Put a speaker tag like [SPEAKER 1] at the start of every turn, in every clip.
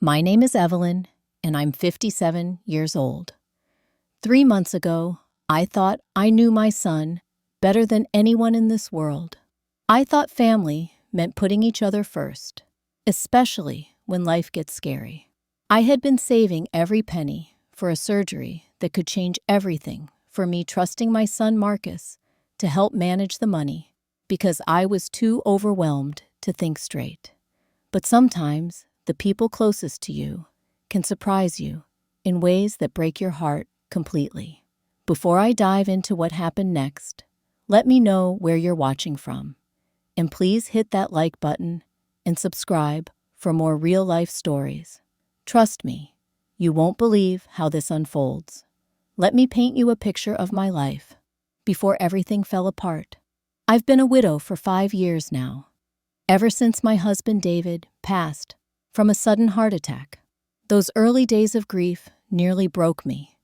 [SPEAKER 1] My name is Evelyn, and I'm 57 years old. 3 months ago, I thought I knew my son better than anyone in this world. I thought family meant putting each other first, especially when life gets scary. I had been saving every penny for a surgery that could change everything for me, trusting my son Marcus to help manage the money because I was too overwhelmed to think straight. But sometimes the people closest to you can surprise you in ways that break your heart completely. Before I dive into what happened next, let me know where you're watching from. And please hit that like button and subscribe for more real-life stories. Trust me, you won't believe how this unfolds. Let me paint you a picture of my life before everything fell apart. I've been a widow for 5 years now, ever since my husband David passed from a sudden heart attack. Those early days of grief nearly broke me,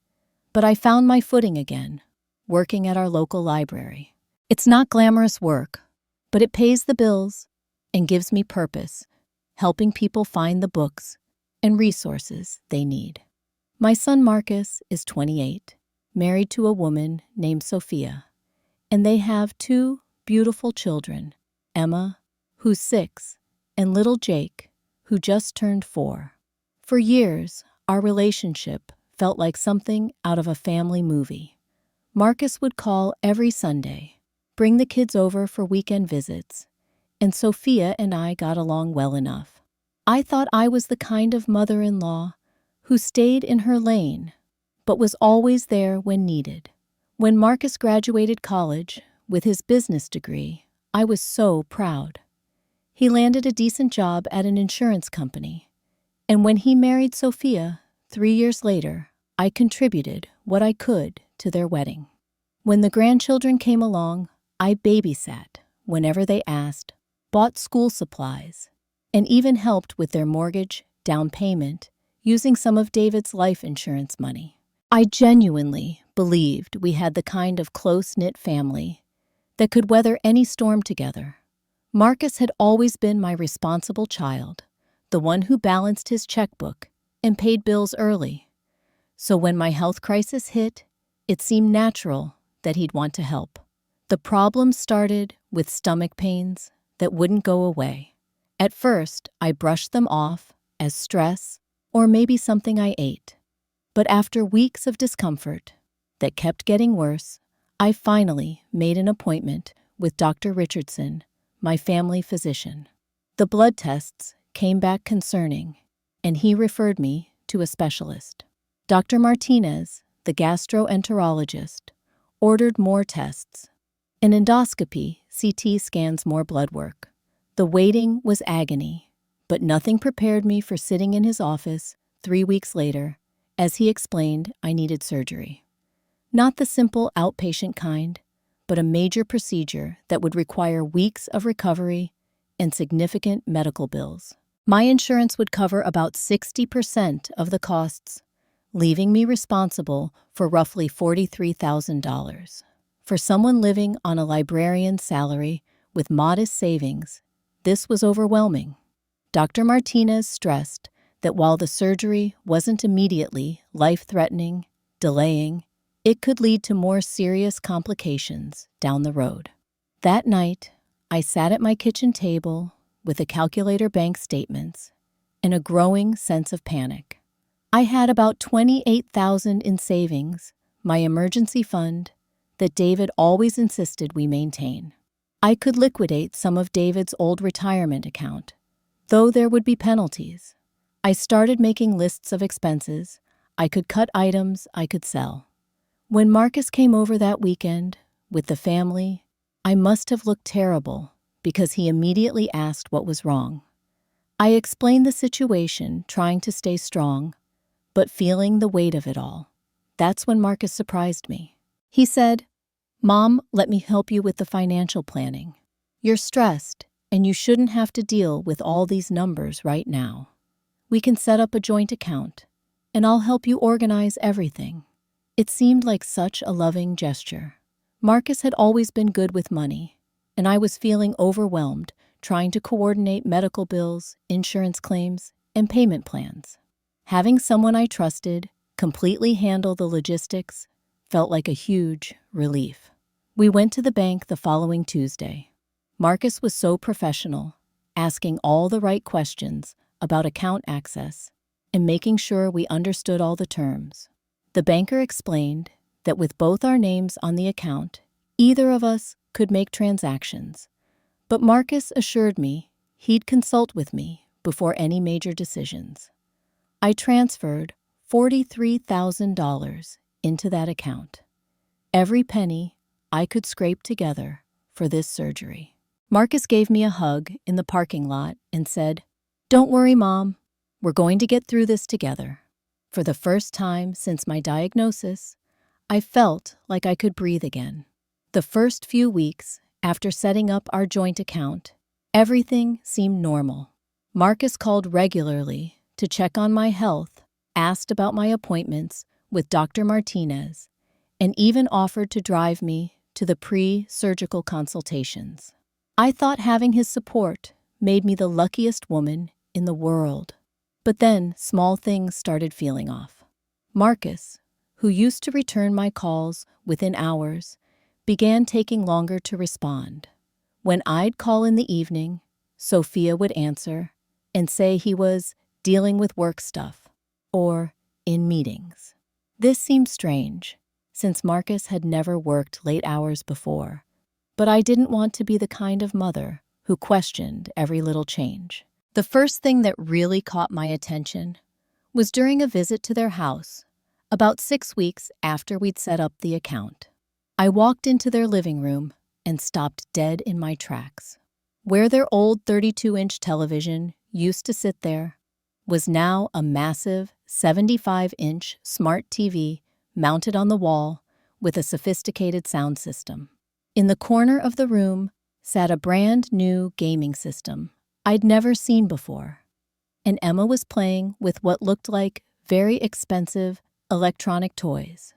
[SPEAKER 1] but I found my footing again, working at our local library. It's not glamorous work, but it pays the bills and gives me purpose, helping people find the books and resources they need. My son Marcus is 28, married to a woman named Sophia, and they have 2 beautiful children, Emma, who's 6, and little Jake, who just turned 4. For years, our relationship felt like something out of a family movie. Marcus would call every Sunday, bring the kids over for weekend visits, and Sophia and I got along well enough. I thought I was the kind of mother-in-law who stayed in her lane, but was always there when needed. When Marcus graduated college with his business degree, I was so proud. He landed a decent job at an insurance company, and when he married Sophia 3 years later, I contributed what I could to their wedding. When the grandchildren came along, I babysat whenever they asked, bought school supplies, and even helped with their mortgage down payment using some of David's life insurance money. I genuinely believed we had the kind of close-knit family that could weather any storm together. Marcus had always been my responsible child, the one who balanced his checkbook and paid bills early. So when my health crisis hit, it seemed natural that he'd want to help. The problem started with stomach pains that wouldn't go away. At first, I brushed them off as stress or maybe something I ate. But after weeks of discomfort that kept getting worse, I finally made an appointment with Dr. Richardson, my family physician. The blood tests came back concerning, and he referred me to a specialist. Dr. Martinez, the gastroenterologist, ordered more tests. An endoscopy, CT scans, more blood work. The waiting was agony, but nothing prepared me for sitting in his office 3 weeks later as he explained I needed surgery. Not the simple outpatient kind, but a major procedure that would require weeks of recovery and significant medical bills. My insurance would cover about 60% of the costs, leaving me responsible for roughly $43,000. For someone living on a librarian's salary with modest savings, this was overwhelming. Dr. Martinez stressed that while the surgery wasn't immediately life-threatening, delaying, it could lead to more serious complications down the road. That night, I sat at my kitchen table with a calculator, bank statements, and a growing sense of panic. I had about $28,000 in savings, my emergency fund, that David always insisted we maintain. I could liquidate some of David's old retirement account, though there would be penalties. I started making lists of expenses. I could cut items I could sell. When Marcus came over that weekend with the family, I must have looked terrible because he immediately asked what was wrong. I explained the situation, trying to stay strong, but feeling the weight of it all. That's when Marcus surprised me. He said, "Mom, let me help you with the financial planning. You're stressed, and you shouldn't have to deal with all these numbers right now. We can set up a joint account, and I'll help you organize everything." It seemed like such a loving gesture. Marcus had always been good with money, and I was feeling overwhelmed trying to coordinate medical bills, insurance claims, and payment plans. Having someone I trusted completely handle the logistics felt like a huge relief. We went to the bank the following Tuesday. Marcus was so professional, asking all the right questions about account access and making sure we understood all the terms. The banker explained that with both our names on the account, either of us could make transactions. But Marcus assured me he'd consult with me before any major decisions. I transferred $43,000 into that account. Every penny I could scrape together for this surgery. Marcus gave me a hug in the parking lot and said, "Don't worry, Mom. We're going to get through this together." For the first time since my diagnosis, I felt like I could breathe again. The first few weeks after setting up our joint account, everything seemed normal. Marcus called regularly to check on my health, asked about my appointments with Dr. Martinez, and even offered to drive me to the pre-surgical consultations. I thought having his support made me the luckiest woman in the world. But then small things started feeling off. Marcus, who used to return my calls within hours, began taking longer to respond. When I'd call in the evening, Sophia would answer and say he was dealing with work stuff or in meetings. This seemed strange, since Marcus had never worked late hours before, but I didn't want to be the kind of mother who questioned every little change. The first thing that really caught my attention was during a visit to their house, about 6 weeks after we'd set up the account. I walked into their living room and stopped dead in my tracks. Where their old 32-inch television used to sit there was now a massive 75-inch smart TV mounted on the wall with a sophisticated sound system. In the corner of the room sat a brand new gaming system I'd never seen before, and Emma was playing with what looked like very expensive electronic toys.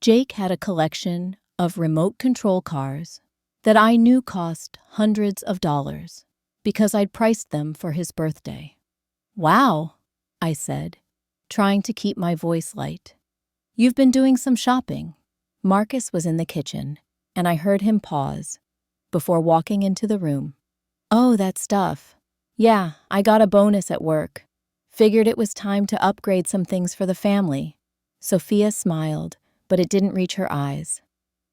[SPEAKER 1] Jake had a collection of remote control cars that I knew cost hundreds of dollars because I'd priced them for his birthday. "Wow," I said, trying to keep my voice light. "You've been doing some shopping." Marcus was in the kitchen, and I heard him pause before walking into the room. "Oh, that stuff. Yeah, I got a bonus at work. Figured it was time to upgrade some things for the family." Sophia smiled, but it didn't reach her eyes.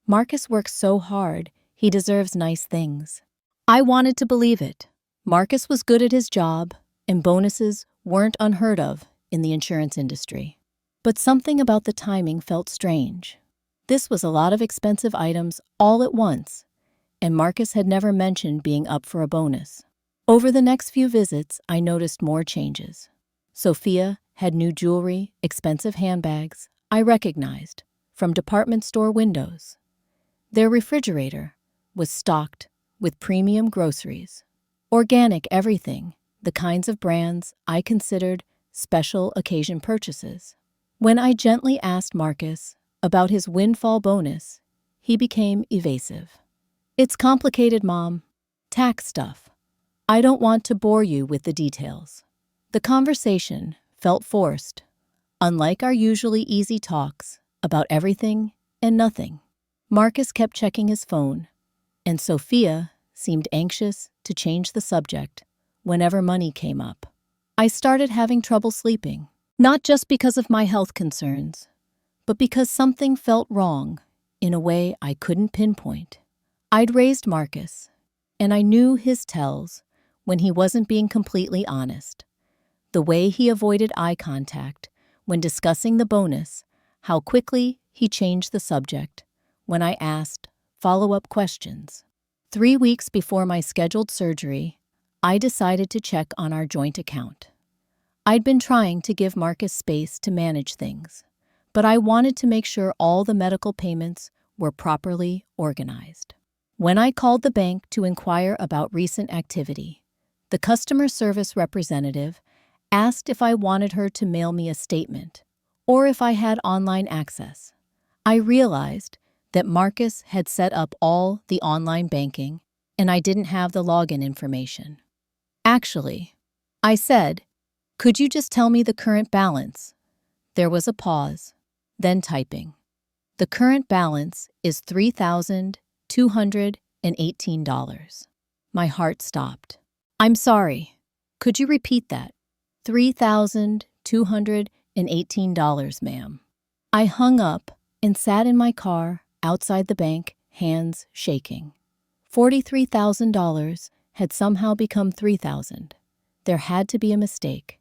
[SPEAKER 1] Marcus works so hard, he deserves nice things. I wanted to believe it. Marcus was good at his job, and bonuses weren't unheard of in the insurance industry. But something about the timing felt strange. This was a lot of expensive items all at once, and Marcus had never mentioned being up for a bonus. Over the next few visits, I noticed more changes. Sophia had new jewelry, expensive handbags I recognized from department store windows. Their refrigerator was stocked with premium groceries, organic everything, the kinds of brands I considered special occasion purchases. When I gently asked Marcus about his windfall bonus, he became evasive. "It's complicated, Mom. Tax stuff. I don't want to bore you with the details." The conversation felt forced, unlike our usually easy talks about everything and nothing. Marcus kept checking his phone, and Sophia seemed anxious to change the subject whenever money came up. I started having trouble sleeping, not just because of my health concerns, but because something felt wrong in a way I couldn't pinpoint. I'd raised Marcus, and I knew his tells when he wasn't being completely honest. The way he avoided eye contact when discussing the bonus, how quickly he changed the subject when I asked follow-up questions. 3 weeks before my scheduled surgery, I decided to check on our joint account. I'd been trying to give Marcus space to manage things, but I wanted to make sure all the medical payments were properly organized. When I called the bank to inquire about recent activity, the customer service representative asked if I wanted her to mail me a statement or if I had online access. I realized that Marcus had set up all the online banking and I didn't have the login information. "Actually," I said, Could you just tell me the current balance? There was a pause, then typing. The current balance is $3,218. My heart stopped. I'm sorry. Could you repeat that? $3,218, ma'am. I hung up and sat in my car outside the bank, hands shaking. $43,000 had somehow become $3,000. There had to be a mistake.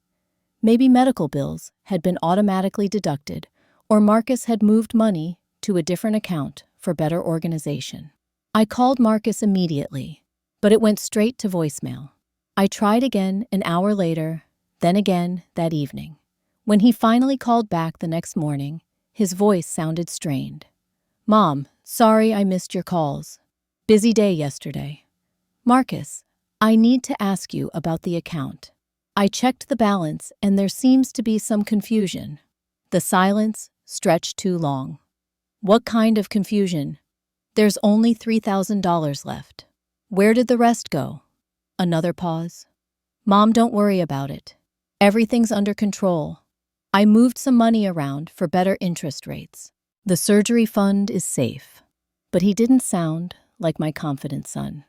[SPEAKER 1] Maybe medical bills had been automatically deducted, or Marcus had moved money to a different account for better organization. I called Marcus immediately, but it went straight to voicemail. I tried again an hour later, then again that evening. When he finally called back the next morning, his voice sounded strained. Mom, sorry I missed your calls. Busy day yesterday. Marcus, I need to ask you about the account. I checked the balance and there seems to be some confusion. The silence stretched too long. What kind of confusion? There's only $3,000 left. Where did the rest go? Another pause. Mom, don't worry about it. Everything's under control. I moved some money around for better interest rates. The surgery fund is safe. But he didn't sound like my confident son.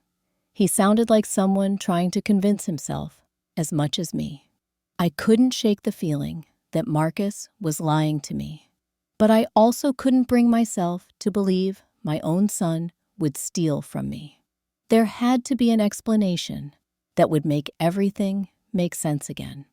[SPEAKER 1] He sounded like someone trying to convince himself as much as me. I couldn't shake the feeling that Marcus was lying to me. But I also couldn't bring myself to believe my own son would steal from me. There had to be an explanation that would make everything make sense again.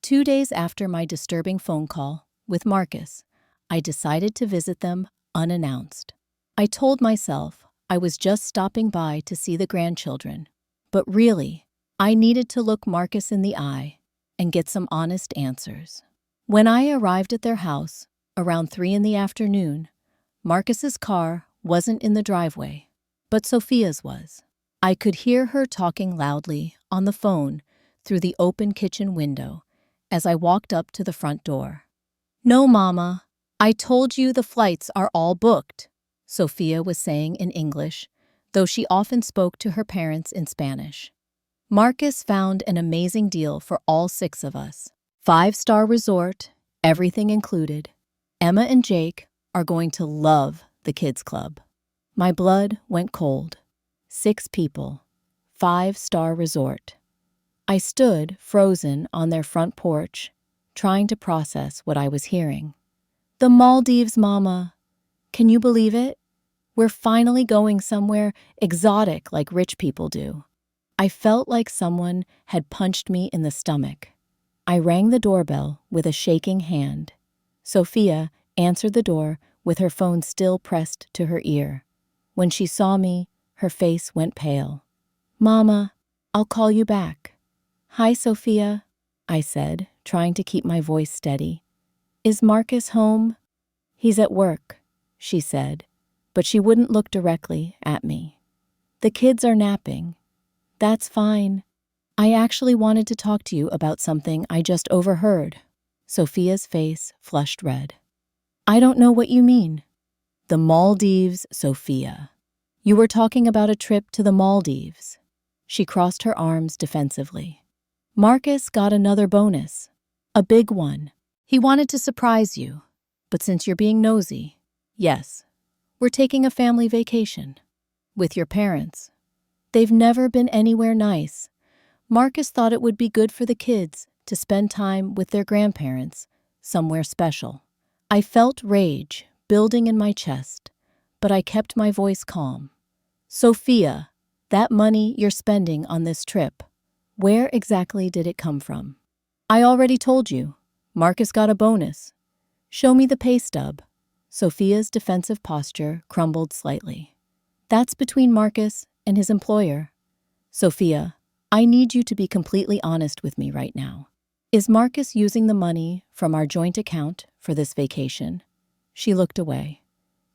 [SPEAKER 1] 2 days after my disturbing phone call with Marcus, I decided to visit them unannounced. I told myself I was just stopping by to see the grandchildren, but really, I needed to look Marcus in the eye and get some honest answers. When I arrived at their house, around 3 in the afternoon, Marcus's car wasn't in the driveway, but Sophia's was. I could hear her talking loudly on the phone through the open kitchen window as I walked up to the front door. No, Mama, I told you the flights are all booked, Sophia was saying in English, though she often spoke to her parents in Spanish. Marcus found an amazing deal for all 6 of us. 5-star resort, everything included. Emma and Jake are going to love the kids' club. My blood went cold. 6 people, 5-star resort. I stood frozen on their front porch, trying to process what I was hearing. The Maldives, Mama. Can you believe it? We're finally going somewhere exotic like rich people do. I felt like someone had punched me in the stomach. I rang the doorbell with a shaking hand. Sophia answered the door with her phone still pressed to her ear. When she saw me, her face went pale. Mama, I'll call you back. Hi, Sophia, I said, trying to keep my voice steady. Is Marcus home? He's at work, she said, but she wouldn't look directly at me. The kids are napping. That's fine. I actually wanted to talk to you about something I just overheard. Sophia's face flushed red. I don't know what you mean. The Maldives, Sophia. You were talking about a trip to the Maldives. She crossed her arms defensively. Marcus got another bonus. A big one. He wanted to surprise you. But since you're being nosy, yes, we're taking a family vacation. With your parents. They've never been anywhere nice. Marcus thought it would be good for the kids to spend time with their grandparents, somewhere special. I felt rage building in my chest, but I kept my voice calm. Sophia, that money you're spending on this trip, where exactly did it come from? I already told you. Marcus got a bonus. Show me the pay stub. Sophia's defensive posture crumbled slightly. That's between Marcus and his employer. Sophia, I need you to be completely honest with me right now. Is Marcus using the money from our joint account for this vacation? She looked away.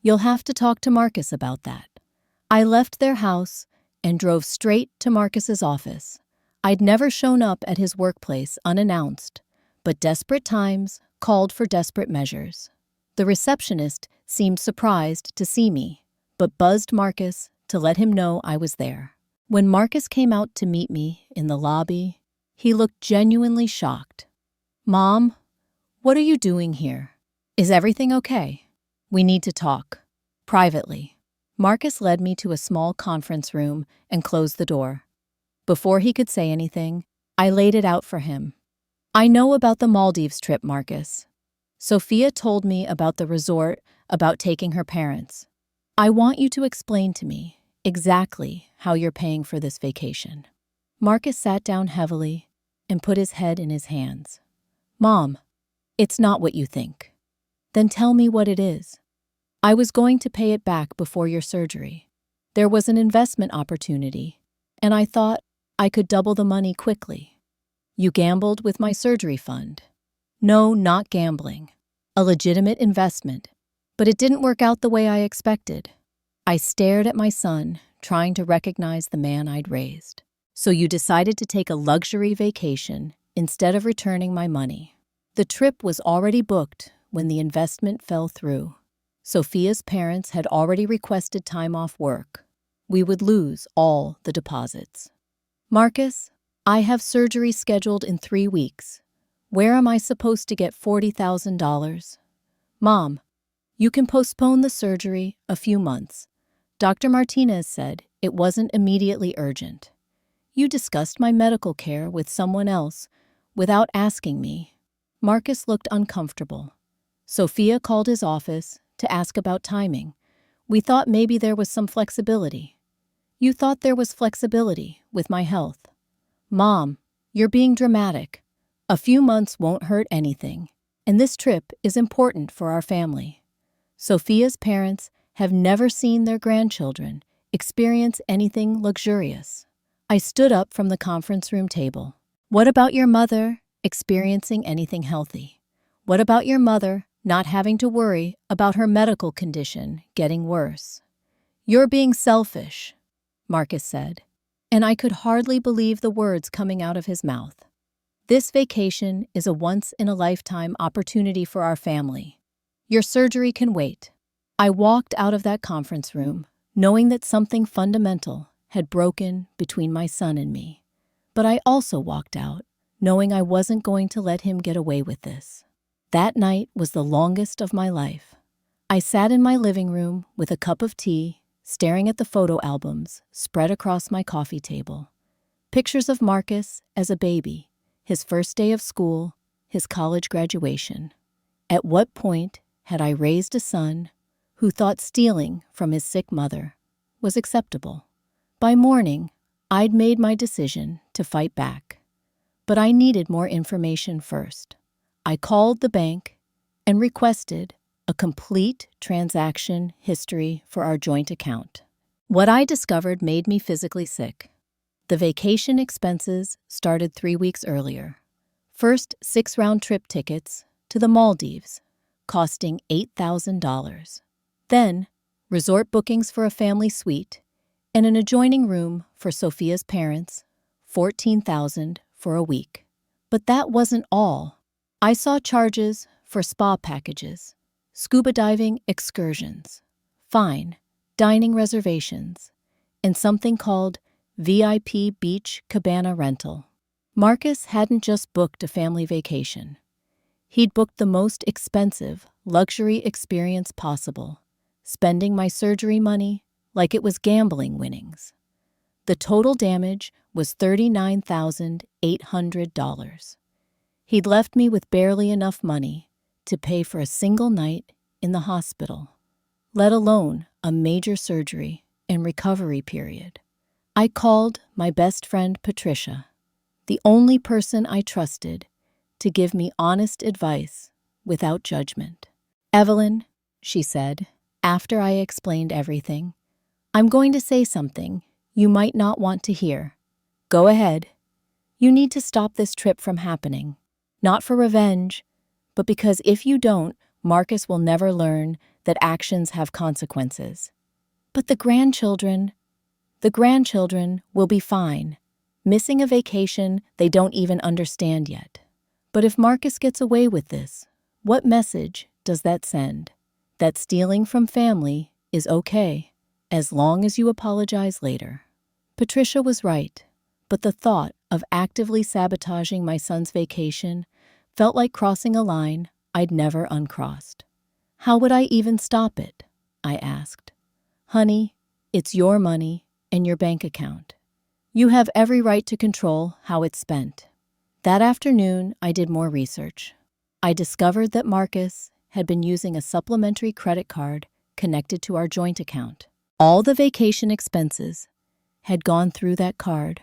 [SPEAKER 1] You'll have to talk to Marcus about that. I left their house and drove straight to Marcus's office. I'd never shown up at his workplace unannounced, but desperate times called for desperate measures. The receptionist seemed surprised to see me, but buzzed Marcus to let him know I was there. When Marcus came out to meet me in the lobby, he looked genuinely shocked. Mom, what are you doing here? Is everything okay? We need to talk. Privately. Marcus led me to a small conference room and closed the door. Before he could say anything, I laid it out for him. I know about the Maldives trip, Marcus. Sophia told me about the resort, about taking her parents. I want you to explain to me exactly how you're paying for this vacation. Marcus sat down heavily and put his head in his hands. Mom, it's not what you think. Then tell me what it is. I was going to pay it back before your surgery. There was an investment opportunity, and I thought I could double the money quickly. You gambled with my surgery fund. No, not gambling. A legitimate investment. But it didn't work out the way I expected. I stared at my son, trying to recognize the man I'd raised. So you decided to take a luxury vacation instead of returning my money. The trip was already booked when the investment fell through. Sophia's parents had already requested time off work. We would lose all the deposits. Marcus, I have surgery scheduled in 3 weeks. Where am I supposed to get $40,000? Mom, you can postpone the surgery a few months. Dr. Martinez said it wasn't immediately urgent. You discussed my medical care with someone else without asking me. Marcus looked uncomfortable. Sophia called his office to ask about timing. We thought maybe there was some flexibility. You thought there was flexibility with my health. Mom, you're being dramatic. A few months won't hurt anything, and this trip is important for our family. Sophia's parents have never seen their grandchildren experience anything luxurious. I stood up from the conference room table. What about your mother experiencing anything healthy? What about your mother not having to worry about her medical condition getting worse? You're being selfish, Marcus said, and I could hardly believe the words coming out of his mouth. This vacation is a once-in-a-lifetime opportunity for our family. Your surgery can wait. I walked out of that conference room knowing that something fundamental had broken between my son and me. But I also walked out knowing I wasn't going to let him get away with this. That night was the longest of my life. I sat in my living room with a cup of tea, staring at the photo albums spread across my coffee table. Pictures of Marcus as a baby, his first day of school, his college graduation. At what point had I raised a son who thought stealing from his sick mother was acceptable? By morning, I'd made my decision to fight back. But I needed more information first. I called the bank and requested a complete transaction history for our joint account. What I discovered made me physically sick. The vacation expenses started 3 weeks earlier. First, 6 round-trip tickets to the Maldives, costing $8,000. Then, resort bookings for a family suite and an adjoining room for Sophia's parents, $14,000 for a week. But that wasn't all. I saw charges for spa packages, scuba diving excursions, fine dining reservations, and something called VIP beach cabana rental. Marcus hadn't just booked a family vacation. He'd booked the most expensive luxury experience possible, spending my surgery money like it was gambling winnings. The total damage was $39,800. He'd left me with barely enough money to pay for a single night in the hospital, let alone a major surgery and recovery period. I called my best friend Patricia, the only person I trusted to give me honest advice without judgment. Evelyn, she said, after I explained everything, I'm going to say something you might not want to hear. Go ahead. You need to stop this trip from happening. Not for revenge, but because if you don't, Marcus will never learn that actions have consequences. But the grandchildren will be fine, missing a vacation they don't even understand yet. But if Marcus gets away with this, what message does that send? That stealing from family is okay, as long as you apologize later. Patricia was right, but the thought of actively sabotaging my son's vacation felt like crossing a line I'd never uncrossed. How would I even stop it? I asked. Honey, it's your money and your bank account. You have every right to control how it's spent. That afternoon, I did more research. I discovered that Marcus had been using a supplementary credit card connected to our joint account. All the vacation expenses had gone through that card,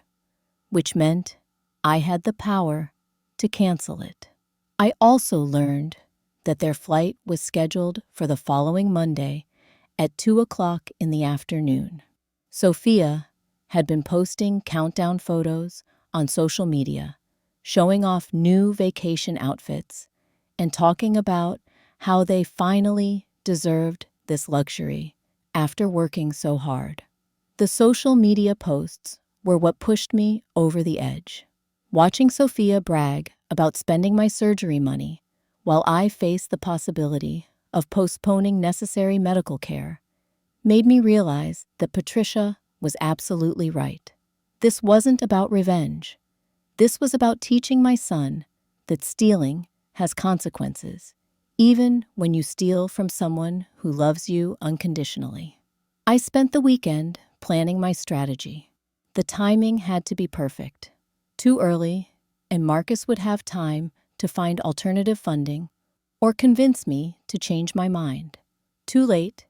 [SPEAKER 1] which meant I had the power to cancel it. I also learned that their flight was scheduled for the following Monday at 2 o'clock in the afternoon. Sophia had been posting countdown photos on social media, showing off new vacation outfits and talking about how they finally deserved this luxury after working so hard. The social media posts were what pushed me over the edge. Watching Sophia brag about spending my surgery money while I faced the possibility of postponing necessary medical care made me realize that Patricia was absolutely right. This wasn't about revenge. This was about teaching my son that stealing has consequences, even when you steal from someone who loves you unconditionally. I spent the weekend planning my strategy. The timing had to be perfect. Too early, and Marcus would have time to find alternative funding or convince me to change my mind. Too late,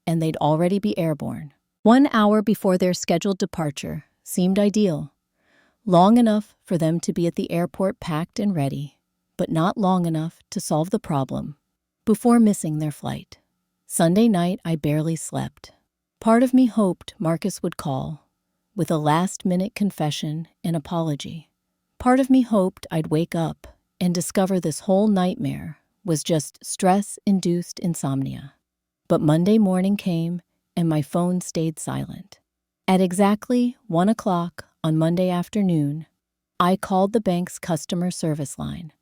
[SPEAKER 1] and they'd already be airborne. 1 hour before their scheduled departure seemed ideal. Long enough for them to be at the airport packed and ready, but not long enough to solve the problem before missing their flight. Sunday night, I barely slept. Part of me hoped Marcus would call with a last-minute confession and apology. Part of me hoped I'd wake up and discover this whole nightmare was just stress-induced insomnia. But Monday morning came and my phone stayed silent. At exactly 1 o'clock on Monday afternoon, I called the bank's customer service line.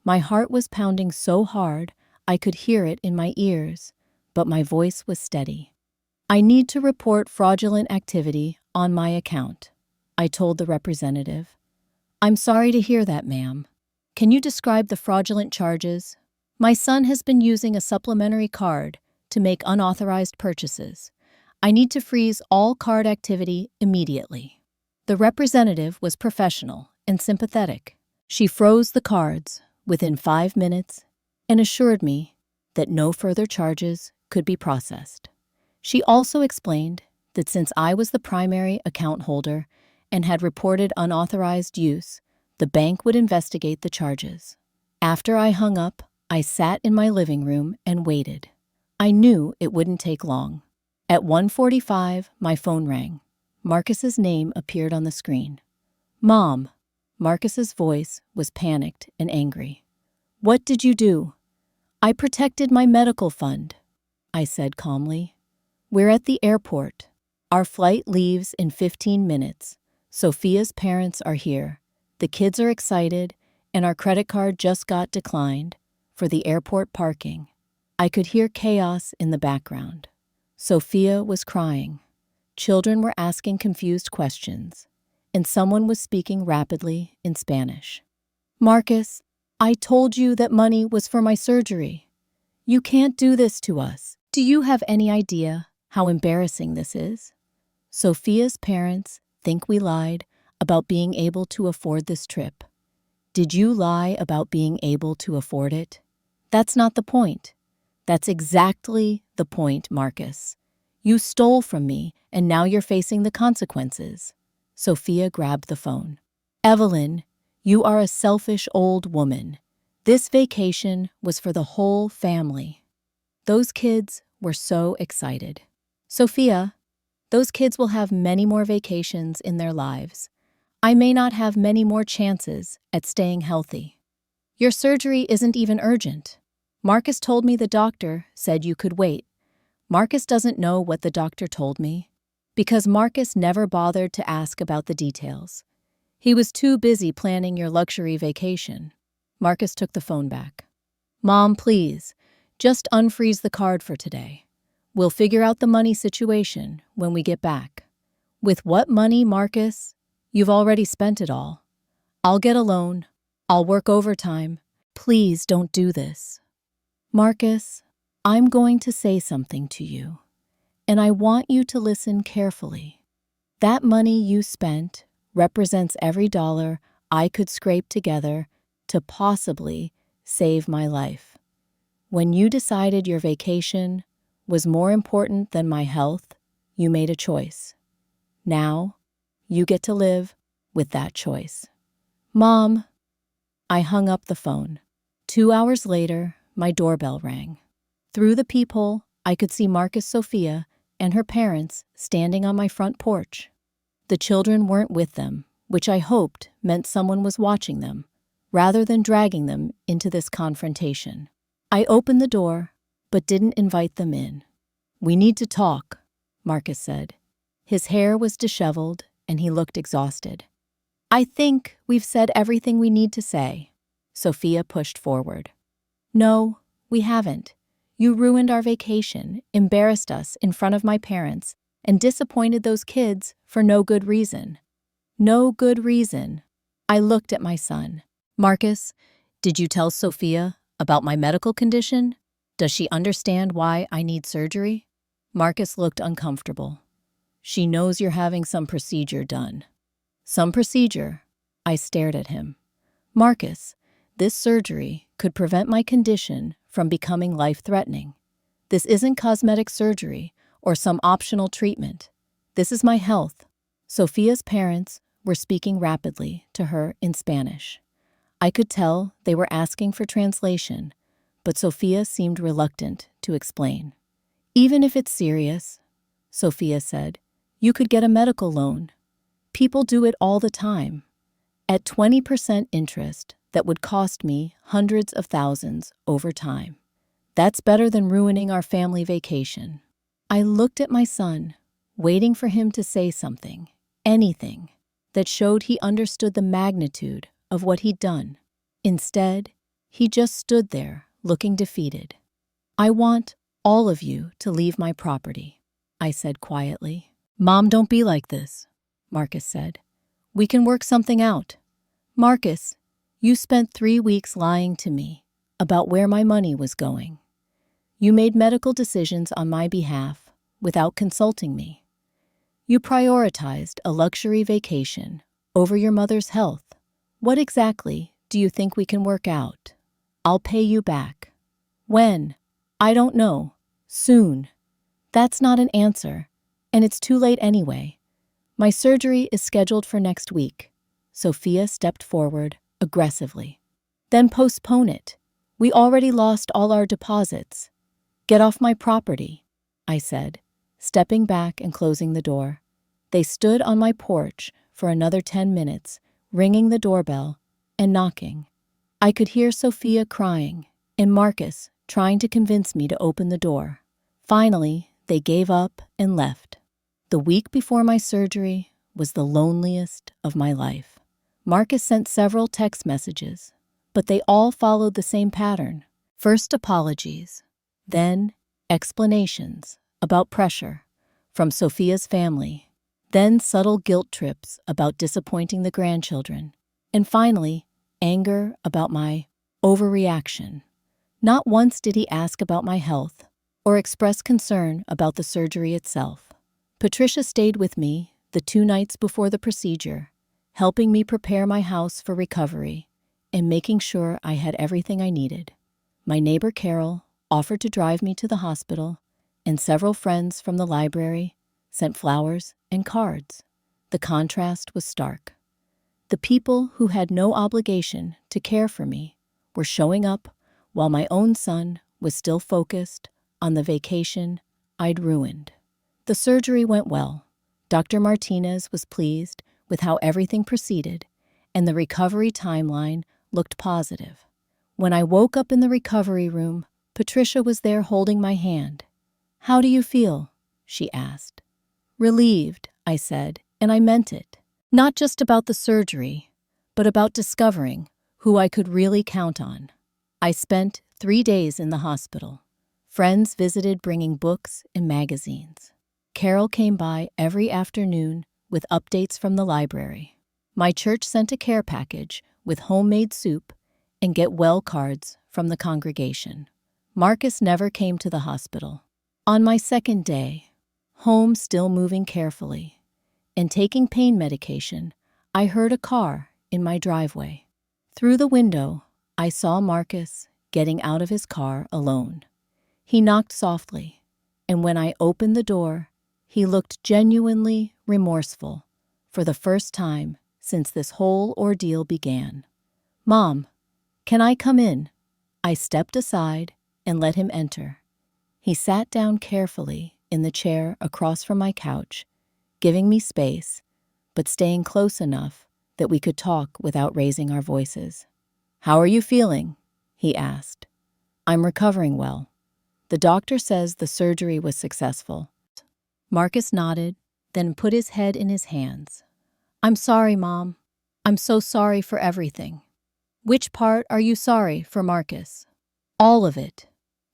[SPEAKER 1] My heart was pounding so hard I could hear it in my ears, but my voice was steady. I need to report fraudulent activity on my account, I told the representative. I'm sorry to hear that, ma'am. Can you describe the fraudulent charges? My son has been using a supplementary card to make unauthorized purchases. I need to freeze all card activity immediately. The representative was professional and sympathetic. She froze the cards within 5 minutes and assured me that no further charges could be processed. She also explained that since I was the primary account holder and had reported unauthorized use, the bank would investigate the charges. After I hung up, I sat in my living room and waited. I knew it wouldn't take long. At 1:45, my phone rang. Marcus's name appeared on the screen. Mom. Marcus's voice was panicked and angry. What did you do? I protected my medical fund, I said calmly. We're at the airport. Our flight leaves in 15 minutes. Sophia's parents are here. The kids are excited, and our credit card just got declined for the airport parking. I could hear chaos in the background. Sophia was crying. Children were asking confused questions, and someone was speaking rapidly in Spanish. Marcus, I told you that money was for my surgery. You can't do this to us. Do you have any idea how embarrassing this is? Sophia's parents think we lied about being able to afford this trip. Did you lie about being able to afford it? That's not the point. That's exactly the point, Marcus. You stole from me, and now you're facing the consequences. Sophia grabbed the phone. Evelyn, you are a selfish old woman. This vacation was for the whole family. Those kids were so excited. Sophia, those kids will have many more vacations in their lives. I may not have many more chances at staying healthy. Your surgery isn't even urgent. Marcus told me the doctor said you could wait. Marcus doesn't know what the doctor told me because Marcus never bothered to ask about the details. He was too busy planning your luxury vacation. Marcus took the phone back. Mom, please, just unfreeze the card for today. We'll figure out the money situation when we get back. With what money, Marcus? You've already spent it all. I'll get a loan. I'll work overtime. Please don't do this. Marcus, I'm going to say something to you, and I want you to listen carefully. That money you spent represents every dollar I could scrape together to possibly save my life. When you decided your vacation was more important than my health, you made a choice. Now, you get to live with that choice. Mom, I hung up the phone. 2 hours later, my doorbell rang. Through the peephole, I could see Marcus Sophia and her parents standing on my front porch. The children weren't with them, which I hoped meant someone was watching them, rather than dragging them into this confrontation. I opened the door, but didn't invite them in. "We need to talk," Marcus said. His hair was disheveled, and he looked exhausted. "I think we've said everything we need to say," Sophia pushed forward. "No, we haven't. You ruined our vacation, embarrassed us in front of my parents, and disappointed those kids for no good reason." No good reason. I looked at my son. "Marcus, did you tell Sophia about my medical condition? Does she understand why I need surgery?" Marcus looked uncomfortable. "She knows you're having some procedure done." "Some procedure?" I stared at him. "Marcus, this surgery could prevent my condition from becoming life-threatening. This isn't cosmetic surgery or some optional treatment. This is my health." Sophia's parents were speaking rapidly to her in Spanish. I could tell they were asking for translation, but Sophia seemed reluctant to explain. "Even if it's serious," Sophia said, "you could get a medical loan. People do it all the time. At 20% interest, that would cost me hundreds of thousands over time. That's better than ruining our family vacation." I looked at my son, waiting for him to say something, anything, that showed he understood the magnitude of what he'd done. Instead, he just stood there, looking defeated. "I want all of you to leave my property," I said quietly. "Mom, don't be like this," Marcus said. "We can work something out." "Marcus, you spent 3 weeks lying to me about where my money was going. You made medical decisions on my behalf without consulting me. You prioritized a luxury vacation over your mother's health. What exactly do you think we can work out? I'll pay you back." "When?" "I don't know. Soon." "That's not an answer, and it's too late anyway. My surgery is scheduled for next week." Sophia stepped forward aggressively. "Then postpone it. We already lost all our deposits. Get off my property," I said, stepping back and closing the door. They stood on my porch for another 10 minutes, ringing the doorbell and knocking. I could hear Sophia crying and Marcus trying to convince me to open the door. Finally, they gave up and left. The week before my surgery was the loneliest of my life. Marcus sent several text messages, but they all followed the same pattern. First apologies, then explanations about pressure from Sophia's family, then subtle guilt trips about disappointing the grandchildren, and finally, anger about my overreaction. Not once did he ask about my health or express concern about the surgery itself. Patricia stayed with me the 2 nights before the procedure, helping me prepare my house for recovery and making sure I had everything I needed. My neighbor Carol offered to drive me to the hospital, and several friends from the library sent flowers and cards. The contrast was stark. The people who had no obligation to care for me were showing up while my own son was still focused on the vacation I'd ruined. The surgery went well. Dr. Martinez was pleased with how everything proceeded, and the recovery timeline looked positive. When I woke up in the recovery room, Patricia was there holding my hand. "How do you feel?" she asked. "Relieved," I said, and I meant it. Not just about the surgery, but about discovering who I could really count on. I spent 3 days in the hospital. Friends visited bringing books and magazines. Carol came by every afternoon with updates from the library. My church sent a care package with homemade soup and get well cards from the congregation. Marcus never came to the hospital. On my second day, home still moving carefully, and taking pain medication, I heard a car in my driveway. Through the window, I saw Marcus getting out of his car alone. He knocked softly, and when I opened the door, he looked genuinely remorseful for the first time since this whole ordeal began. "Mom, can I come in?" I stepped aside and let him enter. He sat down carefully in the chair across from my couch, giving me space, but staying close enough that we could talk without raising our voices. "How are you feeling?" he asked. "I'm recovering well. The doctor says the surgery was successful." Marcus nodded, then put his head in his hands. "I'm sorry, Mom. I'm so sorry for everything." "Which part are you sorry for, Marcus?" "All of it.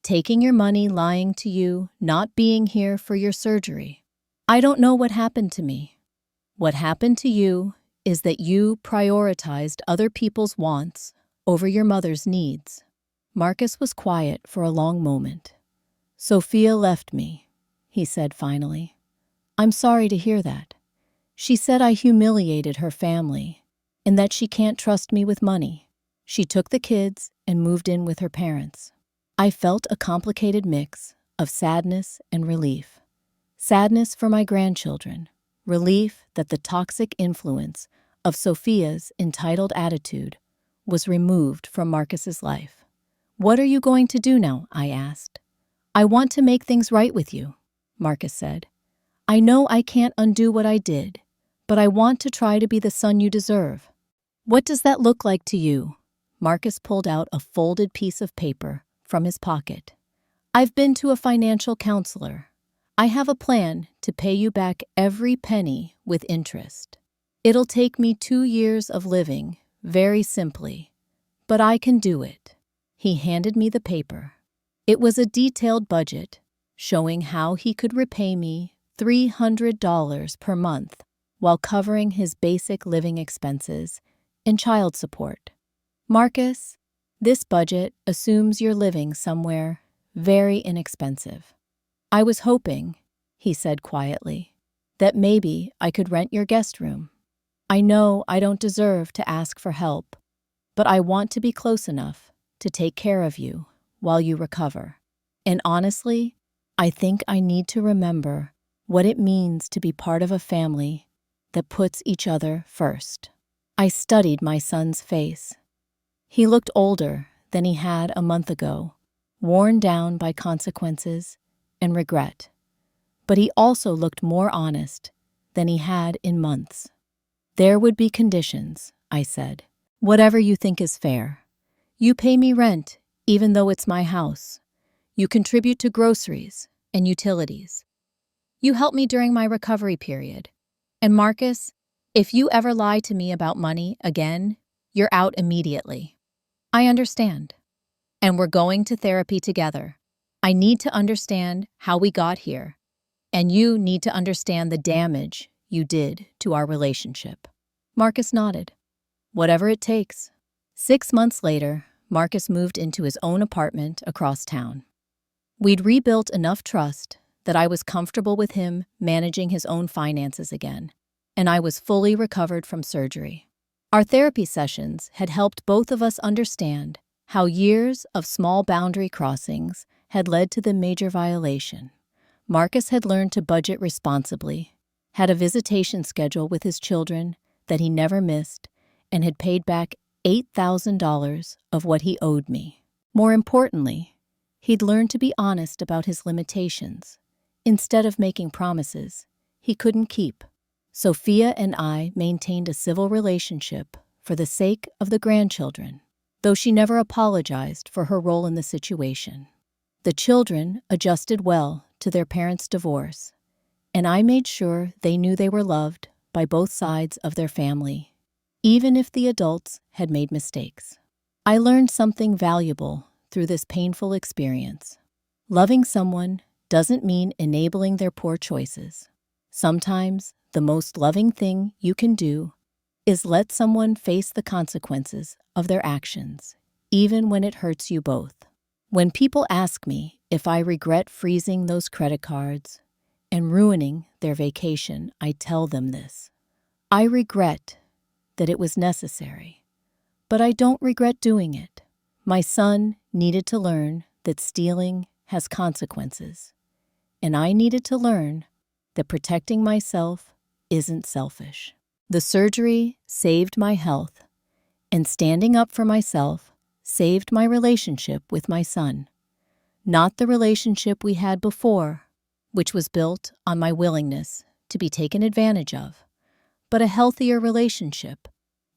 [SPEAKER 1] Taking your money, lying to you, not being here for your surgery. I don't know what happened to me. What happened to you is that you prioritized other people's wants over your mother's needs." Marcus was quiet for a long moment. "Sophia left me," he said finally. "I'm sorry to hear that. She said I humiliated her family and that she can't trust me with money. She took the kids and moved in with her parents." I felt a complicated mix of sadness and relief. Sadness for my grandchildren, relief that the toxic influence of Sophia's entitled attitude was removed from Marcus's life. "What are you going to do now?" I asked. "I want to make things right with you," Marcus said. "I know I can't undo what I did, but I want to try to be the son you deserve." "What does that look like to you?" Marcus pulled out a folded piece of paper from his pocket. "I've been to a financial counselor. I have a plan to pay you back every penny with interest. It'll take me 2 years of living, very simply, but I can do it." He handed me the paper. It was a detailed budget showing how he could repay me $300 per month while covering his basic living expenses and child support. "Marcus, this budget assumes you're living somewhere very inexpensive. I was hoping," he said quietly, "that maybe I could rent your guest room. I know I don't deserve to ask for help, but I want to be close enough to take care of you while you recover. And honestly, I think I need to remember what it means to be part of a family that puts each other first." I studied my son's face. He looked older than he had a month ago, worn down by consequences and regret. But he also looked more honest than he had in months. "There would be conditions," I said. "Whatever you think is fair. You pay me rent, even though it's my house. You contribute to groceries and utilities. You help me during my recovery period. And Marcus, if you ever lie to me about money again, you're out immediately." "I understand. And we're going to therapy together. I need to understand how we got here, and you need to understand the damage you did to our relationship." Marcus nodded. "Whatever it takes." 6 months later, Marcus moved into his own apartment across town. We'd rebuilt enough trust that I was comfortable with him managing his own finances again, and I was fully recovered from surgery. Our therapy sessions had helped both of us understand how years of small boundary crossings had led to the major violation. Marcus had learned to budget responsibly, had a visitation schedule with his children that he never missed, and had paid back $8,000 of what he owed me. More importantly, he'd learned to be honest about his limitations, instead of making promises he couldn't keep. Sophia and I maintained a civil relationship for the sake of the grandchildren, though she never apologized for her role in the situation. The children adjusted well to their parents' divorce, and I made sure they knew they were loved by both sides of their family, even if the adults had made mistakes. I learned something valuable through this painful experience. Loving someone doesn't mean enabling their poor choices. Sometimes the most loving thing you can do is let someone face the consequences of their actions, even when it hurts you both. When people ask me if I regret freezing those credit cards and ruining their vacation, I tell them this. I regret that it was necessary, but I don't regret doing it. My son needed to learn that stealing has consequences, and I needed to learn that protecting myself isn't selfish. The surgery saved my health, and standing up for myself saved my relationship with my son. Not the relationship we had before, which was built on my willingness to be taken advantage of, but a healthier relationship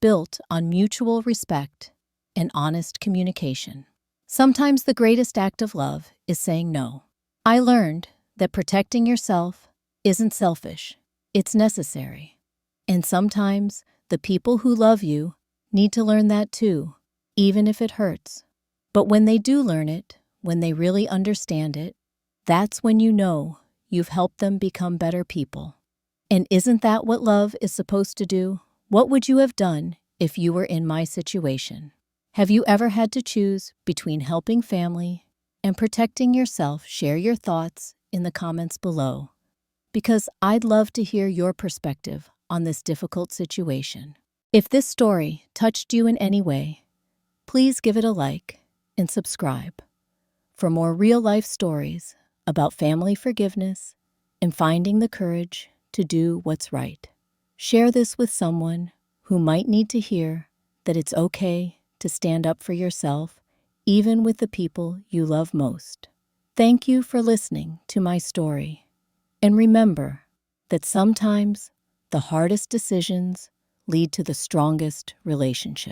[SPEAKER 1] built on mutual respect and honest communication. Sometimes the greatest act of love is saying no. I learned that protecting yourself isn't selfish, it's necessary. And sometimes the people who love you need to learn that too, even if it hurts. But when they do learn it, when they really understand it, that's when you know you've helped them become better people. And isn't that what love is supposed to do? What would you have done if you were in my situation? Have you ever had to choose between helping family and protecting yourself? Share your thoughts in the comments below, because I'd love to hear your perspective on this difficult situation. If this story touched you in any way, please give it a like and subscribe for more real-life stories about family forgiveness and finding the courage to do what's right. Share this with someone who might need to hear that it's okay to stand up for yourself, even with the people you love most. Thank you for listening to my story. And remember that sometimes the hardest decisions lead to the strongest relationships.